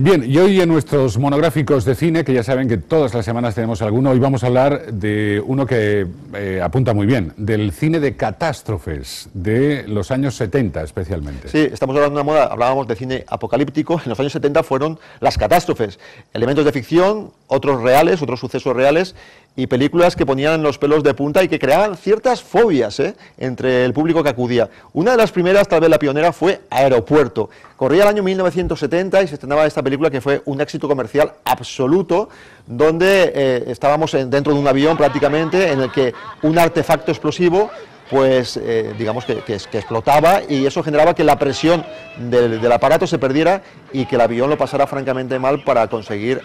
Bien, y hoy en nuestros monográficos de cine, que ya saben que todas las semanas tenemos alguno, hoy vamos a hablar de uno que apunta muy bien, del cine de catástrofes, de los años 70 especialmente. Sí, estamos hablando de una moda, hablábamos de cine apocalíptico, en los años 70 fueron las catástrofes, elementos de ficción, otros reales, otros sucesos reales, y películas que ponían los pelos de punta y que creaban ciertas fobias entre el público que acudía. Una de las primeras, tal vez la pionera, fue Aeropuerto. Corría el año 1970 y se estrenaba esta película que fue un éxito comercial absoluto, donde estábamos dentro de un avión prácticamente, en el que un artefacto explosivo pues digamos que explotaba, y eso generaba que la presión del aparato se perdiera y que el avión lo pasara francamente mal para conseguir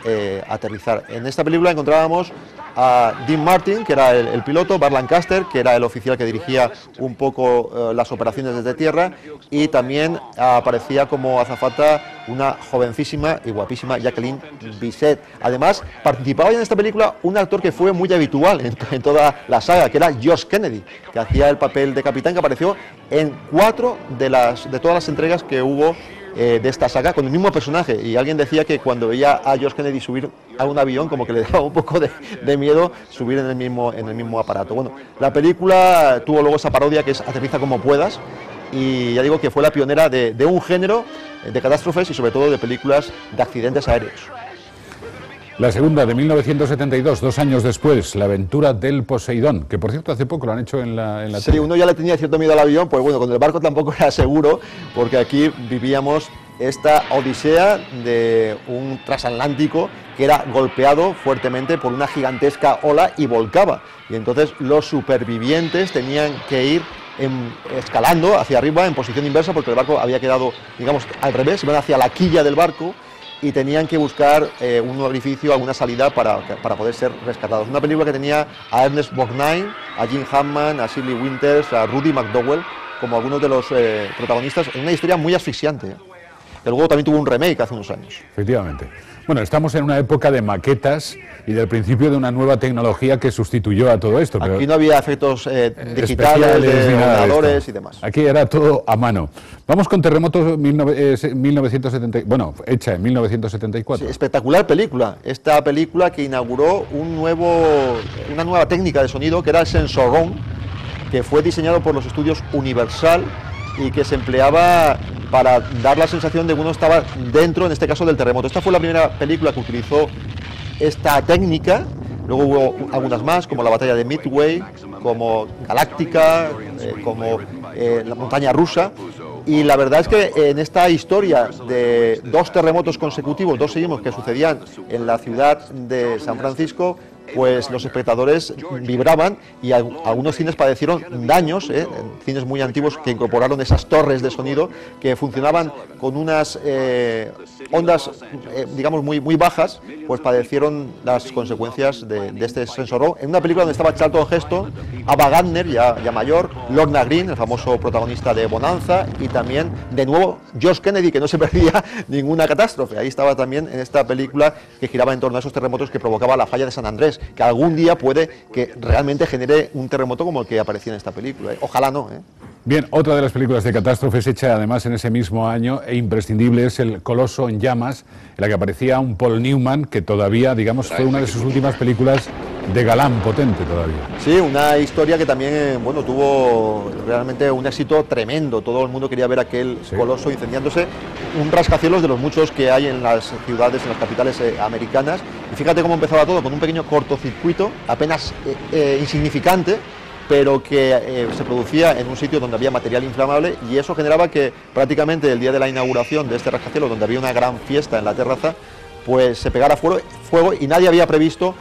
aterrizar. En esta película encontrábamos a Dean Martin, que era el piloto, Burt Lancaster, que era el oficial que dirigía un poco las operaciones desde tierra, y también aparecía como azafata una jovencísima y guapísima Jacqueline Bisset. Además, participaba ya en esta película un actor que fue muy habitual en toda la saga, que era George Kennedy, que hacía el papel de capitán, que apareció en 4 de todas las entregas que hubo de esta saga, con el mismo personaje. Y alguien decía que cuando veía a George Kennedy subir a un avión, como que le daba un poco de miedo subir en el mismo aparato. Bueno, la película tuvo luego esa parodia que es Aterriza como puedas, y ya digo que fue la pionera de un género de catástrofes y sobre todo de películas de accidentes aéreos. La segunda, de 1972, 2 años después, La aventura del Poseidón, que por cierto hace poco lo han hecho en la Sí, tele. uno ya le tenía cierto miedo al avión, pues bueno, con el barco tampoco era seguro, porque aquí vivíamos esta odisea de un transatlántico que era golpeado fuertemente por una gigantesca ola y volcaba. Y entonces los supervivientes tenían que ir escalando hacia arriba en posición inversa, porque el barco había quedado, digamos, al revés, iban hacia la quilla del barco y tenían que buscar un orificio, alguna salida para poder ser rescatados. Una película que tenía a Ernest Borgnine, a Jim Hammond, a Shirley Winters, a Rudy McDowell como algunos de los protagonistas, en una historia muy asfixiante, que luego también tuvo un remake hace unos años. Efectivamente. Bueno, estamos en una época de maquetas y del principio de una nueva tecnología que sustituyó a todo esto. Aquí no había efectos digitales, de ordenadores y demás. Aquí era todo a mano. Vamos con Terremoto 1970, bueno, hecha en 1974. Sí, espectacular película. Esta película que inauguró una nueva técnica de sonido, que era el Sensorround, que fue diseñado por los estudios Universal y que se empleaba para dar la sensación de que uno estaba dentro, en este caso, del terremoto. Esta fue la primera película que utilizó esta técnica. Luego hubo algunas más, como la batalla de Midway, como Galáctica, como la montaña rusa. Y la verdad es que en esta historia de 2 terremotos consecutivos, 2 seguimos, que sucedían en la ciudad de San Francisco, pues los espectadores vibraban, y algunos cines padecieron daños, cines muy antiguos que incorporaron esas torres de sonido que funcionaban con unas ondas, digamos, muy bajas, pues padecieron las consecuencias de este Sensorround. En una película donde estaba Charlton Heston, Ava Gardner, ya mayor, Lorna Green, el famoso protagonista de Bonanza, y también, de nuevo, George Kennedy, que no se perdía ninguna catástrofe. Ahí estaba también en esta película que giraba en torno a esos terremotos que provocaba la falla de San Andrés, que algún día puede que realmente genere un terremoto como el que aparecía en esta película. Ojalá no. Bien, otra de las películas de catástrofes hecha además en ese mismo año e imprescindible es El Coloso en llamas, en la que aparecía un Paul Newman que todavía, digamos, fue una de sus últimas películas de galán potente todavía. Sí, una historia que también, bueno, tuvo realmente un éxito tremendo. Todo el mundo quería ver aquel coloso incendiándose, un rascacielos de los muchos que hay en las ciudades, en las capitales americanas. Y fíjate cómo empezaba todo, con un pequeño cortocircuito, apenas insignificante, pero que se producía en un sitio donde había material inflamable, y eso generaba que prácticamente el día de la inauguración de este rascacielos, donde había una gran fiesta en la terraza, pues se pegara fuego, y nadie había previsto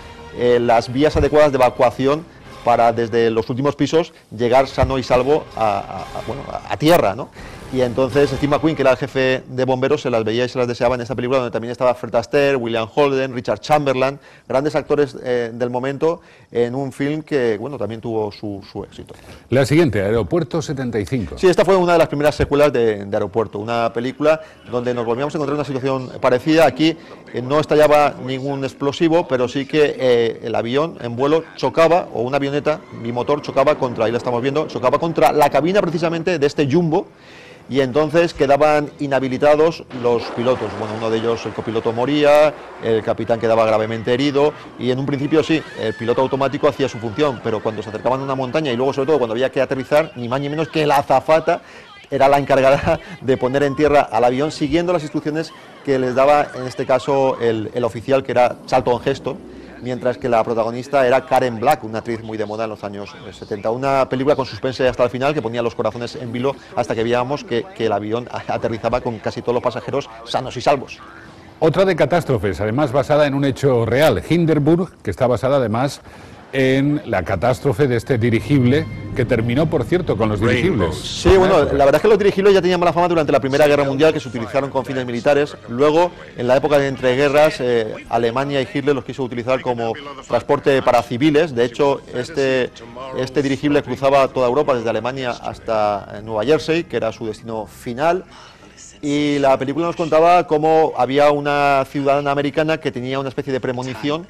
las vías adecuadas de evacuación para, desde los últimos pisos, llegar sano y salvo a tierra, ¿no? Y entonces Steve McQueen, que era el jefe de bomberos, se las veía y se las deseaba en esta película, donde también estaba Fred Astaire, William Holden, Richard Chamberlain, grandes actores del momento, en un film que, bueno, también tuvo su éxito. La siguiente, Aeropuerto 75. Sí, esta fue una de las primeras secuelas de Aeropuerto, una película donde nos volvíamos a encontrar una situación parecida. Aquí no estallaba ningún explosivo, pero sí que el avión en vuelo chocaba, o una avioneta bimotor chocaba contra, ahí la estamos viendo, chocaba contra la cabina precisamente de este Jumbo, y entonces quedaban inhabilitados los pilotos. Bueno, uno de ellos, el copiloto, moría, el capitán quedaba gravemente herido, y en un principio sí, el piloto automático hacía su función, pero cuando se acercaban a una montaña y luego sobre todo cuando había que aterrizar, ni más ni menos que la azafata era la encargada de poner en tierra al avión siguiendo las instrucciones que les daba en este caso el oficial, que era Charlton Heston, mientras que la protagonista era Karen Black, una actriz muy de moda en los años 70. Una película con suspense hasta el final, que ponía los corazones en vilo hasta que veíamos que el avión aterrizaba con casi todos los pasajeros sanos y salvos. Otra de catástrofes, además basada en un hecho real, Hindenburg, que está basada además en la catástrofe de este dirigible, que terminó, por cierto, con los dirigibles. Sí, bueno, la verdad es que los dirigibles ya tenían mala fama durante la Primera Guerra Mundial, que se utilizaron con fines militares. Luego, en la época de entreguerras, Alemania y Hitler los quiso utilizar como transporte para civiles. De hecho, este dirigible cruzaba toda Europa, desde Alemania hasta Nueva Jersey, que era su destino final. Y la película nos contaba cómo había una ciudadana americana que tenía una especie de premonición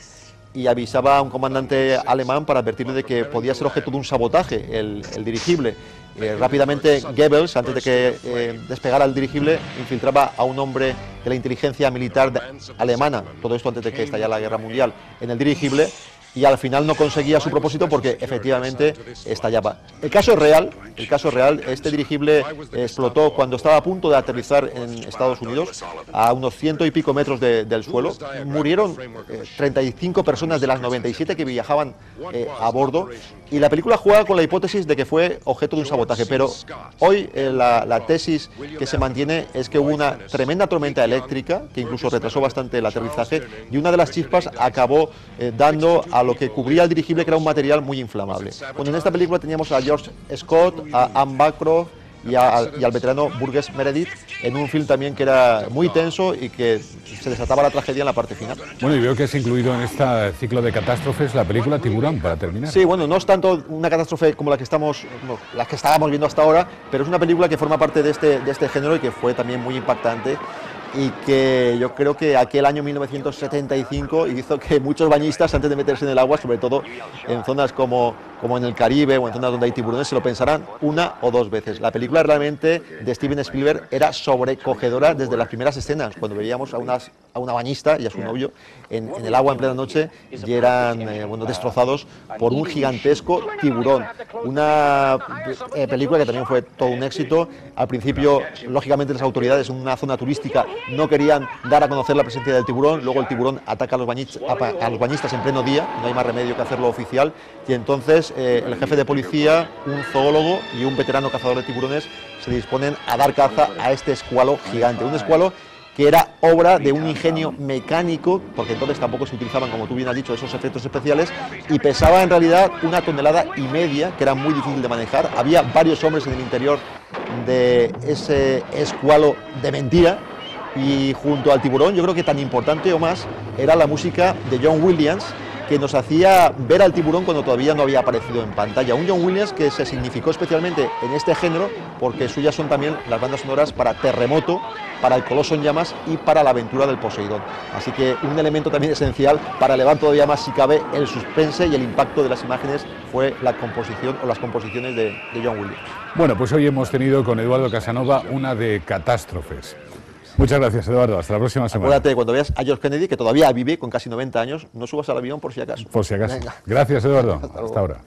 y avisaba a un comandante alemán para advertirle de que podía ser objeto de un sabotaje el dirigible. Rápidamente Goebbels, antes de que despegara el dirigible, infiltraba a un hombre de la inteligencia militar alemana, todo esto antes de que estallara la guerra mundial, en el dirigible, y al final no conseguía su propósito porque efectivamente estallaba. El caso es real, este dirigible explotó cuando estaba a punto de aterrizar en Estados Unidos, a unos 100 y pico metros del suelo. Murieron 35 personas de las 97 que viajaban a bordo, y la película juega con la hipótesis de que fue objeto de un sabotaje, pero hoy la tesis que se mantiene es que hubo una tremenda tormenta eléctrica que incluso retrasó bastante el aterrizaje, y una de las chispas acabó dando a lo que cubría el dirigible, que era un material muy inflamable. Bueno, en esta película teníamos a George Scott, a Anne Bancroft y al veterano Burgess Meredith, en un film también que era muy tenso y que se desataba la tragedia en la parte final. Bueno, y veo que es incluido en este ciclo de catástrofes la película Tiburón, para terminar. Sí, bueno, no es tanto una catástrofe como las que estábamos viendo hasta ahora, pero es una película que forma parte de este género y que fue también muy impactante, y que yo creo que aquel año 1975 hizo que muchos bañistas, antes de meterse en el agua, sobre todo en zonas como en el Caribe o en zonas donde hay tiburones, se lo pensarán una o dos veces. La película realmente de Steven Spielberg era sobrecogedora desde las primeras escenas, cuando veíamos a una bañista y a su novio en el agua en plena noche, y eran destrozados por un gigantesco tiburón. Una película que también fue todo un éxito. Al principio, lógicamente, las autoridades en una zona turística no querían dar a conocer la presencia del tiburón. Luego el tiburón ataca a los bañistas en pleno día, no hay más remedio que hacerlo oficial, y entonces el jefe de policía, un zoólogo y un veterano cazador de tiburones se disponen a dar caza a este escualo gigante, un escualo que era obra de un ingenio mecánico, porque entonces tampoco se utilizaban, como tú bien has dicho, esos efectos especiales, y pesaba en realidad 1,5 toneladas, que era muy difícil de manejar. Había varios hombres en el interior de ese escualo de mentira, y junto al tiburón, yo creo que tan importante o más era la música de John Williams, que nos hacía ver al tiburón cuando todavía no había aparecido en pantalla. Un John Williams que se significó especialmente en este género porque suyas son también las bandas sonoras para Terremoto, para El Coloso en Llamas y para La Aventura del Poseidón. Así que un elemento también esencial para elevar todavía más, si cabe, el suspense y el impacto de las imágenes fue la composición o las composiciones de John Williams. Bueno, pues hoy hemos tenido con Eduardo Casanova una de catástrofes. Muchas gracias, Eduardo. Hasta la próxima semana. Acuérdate, cuando veas a George Kennedy, que todavía vive con casi 90 años, no subas al avión por si acaso. Por si acaso. Venga. Gracias, Eduardo. Hasta ahora.